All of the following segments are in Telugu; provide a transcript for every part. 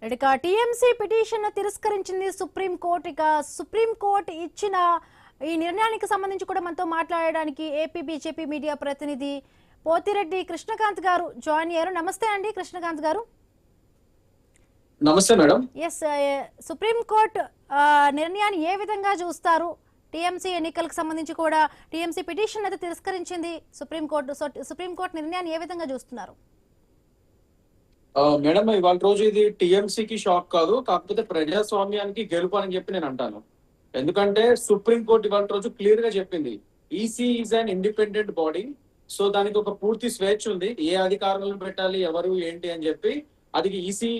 ఇక టీఎంసీ పిటిషన్ తిరస్కరించింది సుప్రీంకోర్టు. ఇక సుప్రీంకోర్టు ఇచ్చిన ఈ నిర్ణయానికి సంబంధించి కూడా మనతో మాట్లాడడానికి ఏపీ బీజేపీ మీడియా ప్రతినిధి పోతిరెడ్డి కృష్ణకాంత్ గారు జాయిన్ అయ్యారు. నమస్తే అండి కృష్ణకాంత్ గారు. నమస్తే మేడం. ఎస్, సుప్రీంకోర్టు నిర్ణయాన్ని ఏ విధంగా చూస్తారు? టీఎంసీ ఎన్నికలకు సంబంధించి కూడా టీఎంసీ పిటిషన్ అయితే తిరస్కరించింది సుప్రీంకోర్టు. సో సుప్రీంకోర్టు నిర్ణయాన్ని ఏ విధంగా చూస్తున్నారు? మేడం, ఇవాళ రోజు ఇది టీఎంసీకి షాక్ కాదు, కాకపోతే ప్రజాస్వామ్యానికి గెలుపు అని చెప్పి నేను అంటాను. ఎందుకంటే సుప్రీంకోర్టు ఇవాళ రోజు క్లియర్ గా చెప్పింది, EC is an independent body. So దానికి ఒక పూర్తి స్వేచ్ఛ ఉంది, ఏ అధికారులను పెట్టాలి, ఎవరు ఏంటి అని చెప్పి అది ఈసీ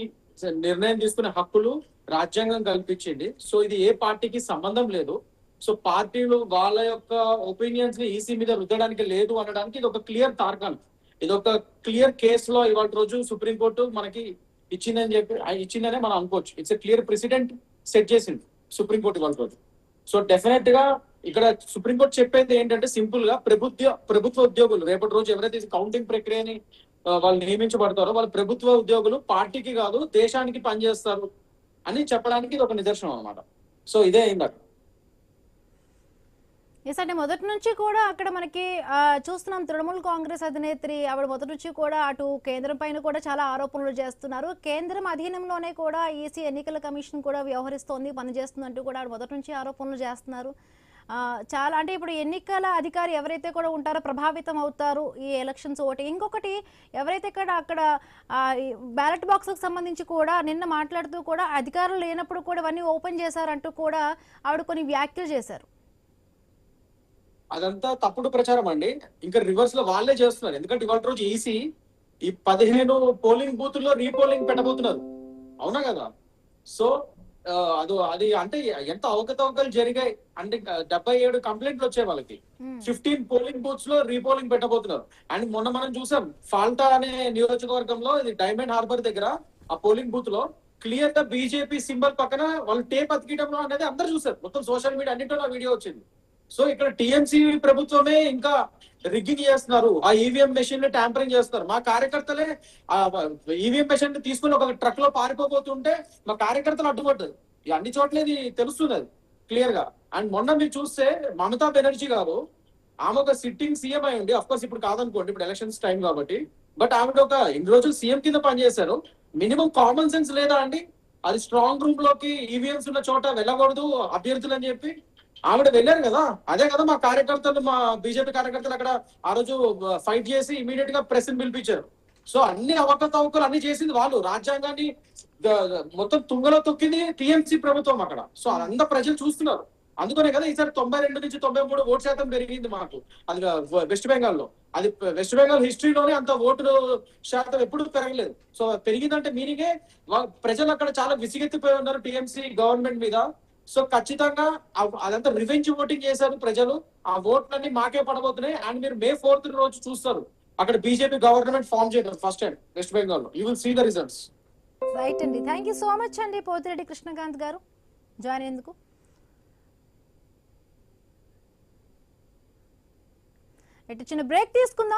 నిర్ణయం తీసుకునే హక్కులు రాజ్యాంగం కల్పించింది. సో ఇది ఏ పార్టీకి సంబంధం లేదు. సో పార్టీలు వాళ్ళ యొక్క ఒపీనియన్స్ ని ఈసీ మీద రుద్దడానికి లేదు అనడానికి ఇది ఒక క్లియర్ తార్కాణం. ఇది ఒక క్లియర్ కేసు లో ఇవాళ రోజు సుప్రీంకోర్టు మనకి ఇచ్చిందనే మనం అనుకోవచ్చు. It's a clear president set చేసింది సుప్రీంకోర్టు ఇవాళ రోజు. సో డెఫినెట్ గా ఇక్కడ సుప్రీంకోర్టు చెప్పేది ఏంటంటే సింపుల్ గా ప్రభుత్వ ఉద్యోగులు రేపటి రోజు ఎవరైతే కౌంటింగ్ ప్రక్రియని వాళ్ళు నియమించబడతారో వాళ్ళ ప్రభుత్వ ఉద్యోగులు పార్టీకి కాదు దేశానికి పనిచేస్తారు అని చెప్పడానికి ఇది ఒక నిదర్శనం అన్నమాట. సో ఇదే అయింది అక్కడ. ఎస్, అంటే మొదటి నుంచి కూడా అక్కడ మనకి చూస్తున్నాం, తృణమూల్ కాంగ్రెస్ అధినేత్రి ఆవిడ మొదటి నుంచి కూడా అటు కేంద్రం పైన కూడా చాలా ఆరోపణలు చేస్తున్నారు. కేంద్రం అధీనంలోనే కూడా ఈసీ ఎన్నికల కమిషన్ కూడా వ్యవహరిస్తోంది, పనిచేస్తుంది అంటూ కూడా ఆవిడ మొదటి నుంచి ఆరోపణలు చేస్తున్నారు. చాలా అంటే ఇప్పుడు ఎన్నికల అధికారి ఎవరైతే కూడా ఉంటారో ప్రభావితం అవుతారు ఈ ఎలక్షన్స్ ఓటింగ్. ఇంకొకటి, ఎవరైతే అక్కడ బ్యాలెట్ బాక్స్కి సంబంధించి కూడా నిన్న మాట్లాడుతూ కూడా అధికారులు లేనప్పుడు కూడా ఇవన్నీ ఓపెన్ చేశారంటూ కూడా ఆవిడ కొన్ని వ్యాఖ్యలు చేశారు. అదంతా తప్పుడు ప్రచారం అండి. ఇంకా రివర్స్ లో వాళ్ళే చేస్తున్నారు. ఎందుకంటే ఇవాళ రోజు ఈసీ ఈ 15 పోలింగ్ బూతుల్లో రీపోలింగ్ పెట్టబోతున్నారు, అవునా కదా? సో అది అంటే ఎంత అవకతవకలు జరిగాయి అంటే 77 కంప్లైంట్లు వచ్చాయి వాళ్ళకి. 15 పోలింగ్ బూత్స్ లో రీపోలింగ్ పెట్టబోతున్నారు. అండ్ మొన్న మనం చూసాం ఫాల్టా అనే నియోజకవర్గంలో, ఇది డైమండ్ హార్బర్ దగ్గర ఆ పోలింగ్ బూత్ లో క్లియర్ గా బీజేపీ సింబల్ పక్కన వాళ్ళు టేప్ అతికియడంలో అనేది అందరు చూసారు. మొత్తం సోషల్ మీడియా అన్నింటిలో వీడియో వచ్చింది. సో ఇక్కడ టీఎంసీ ప్రభుత్వమే ఇంకా రిగ్గింగ్ చేస్తున్నారు, ఆ ఈవీఎం మెషిన్ ని ట్యాంపరింగ్ చేస్తున్నారు. మా కార్యకర్తలే ఆ ఈవీఎం మెషిన్ ని తీసుకుని ఒక ట్రక్ లో పారిపోతుంటే మా కార్యకర్తలు అడ్డుపడ్డారు. ఈ అన్ని చోట్ల ఇది తెలుస్తున్నది క్లియర్ గా. అండ్ మొన్న మీరు చూస్తే మమతా బెనర్జీ గారు, ఆమె ఒక సిట్టింగ్ సీఎం అయి ఉండి, అఫ్ కోర్స్ ఇప్పుడు కాదనుకోండి, ఇప్పుడు ఎలక్షన్స్ టైం కాబట్టి, బట్ ఆమె ఒక ఇన్ని రోజులు సీఎం కింద పనిచేశారు. మినిమం కామన్ సెన్స్ లేదా అండి? అది స్ట్రాంగ్ రూమ్ లోకి ఈవీఎంస్ ఉన్న చోట వెళ్ళకూడదు అభ్యర్థులు అని చెప్పి ఆవిడ వెళ్ళారు కదా. అదే కదా మా కార్యకర్తలు, మా బీజేపీ కార్యకర్తలు అక్కడ ఆ రోజు ఫైట్ చేసి ఇమీడియట్ గా ప్రెస్ ని పిలిపించారు. సో అన్ని అవకతవకలు అన్ని చేసింది వాళ్ళు. రాజ్యాంగాన్ని మొత్తం తుంగలో తొక్కింది టీఎంసీ ప్రభుత్వం అక్కడ. సో అదంతా ప్రజలు చూస్తున్నారు. అందుకనే కదా ఈసారి 92 నుంచి 93 ఓటు శాతం పెరిగింది మాకు. అది వెస్ట్ బెంగాల్ లో. అది వెస్ట్ బెంగాల్ హిస్టరీలోనే అంత ఓటు శాతం ఎప్పుడు పెరగలేదు. సో పెరిగిందంటే మీనింగే ప్రజలు అక్కడ చాలా విసిగెత్తిపోయి ఉన్నారు టీఎంసీ గవర్నమెంట్ మీద. సో ఖచ్చితంగా అదంతా రివెంజ్ ఓటింగ్ చేశారు ప్రజలు. ఆ ఓట్లన్నీ మాకే పడబోతున్నాయి. అండ్ మీరు May 4th రోజు చూస్తారు అక్కడ బీజేపీ గవర్నమెంట్ ఫామ్ చేయడం ఫస్ట్ టైం వెస్ట్ బెంగాల్ లో. You will see the results. Right అండి, థ్యాంక్ యూ సో మచ్ అండి పోతిరెడ్డి కృష్ణకాంత్ గారు జాయిన్ అయ్యేందుకు. చిన్న బ్రేక్ తీసుకుందాం.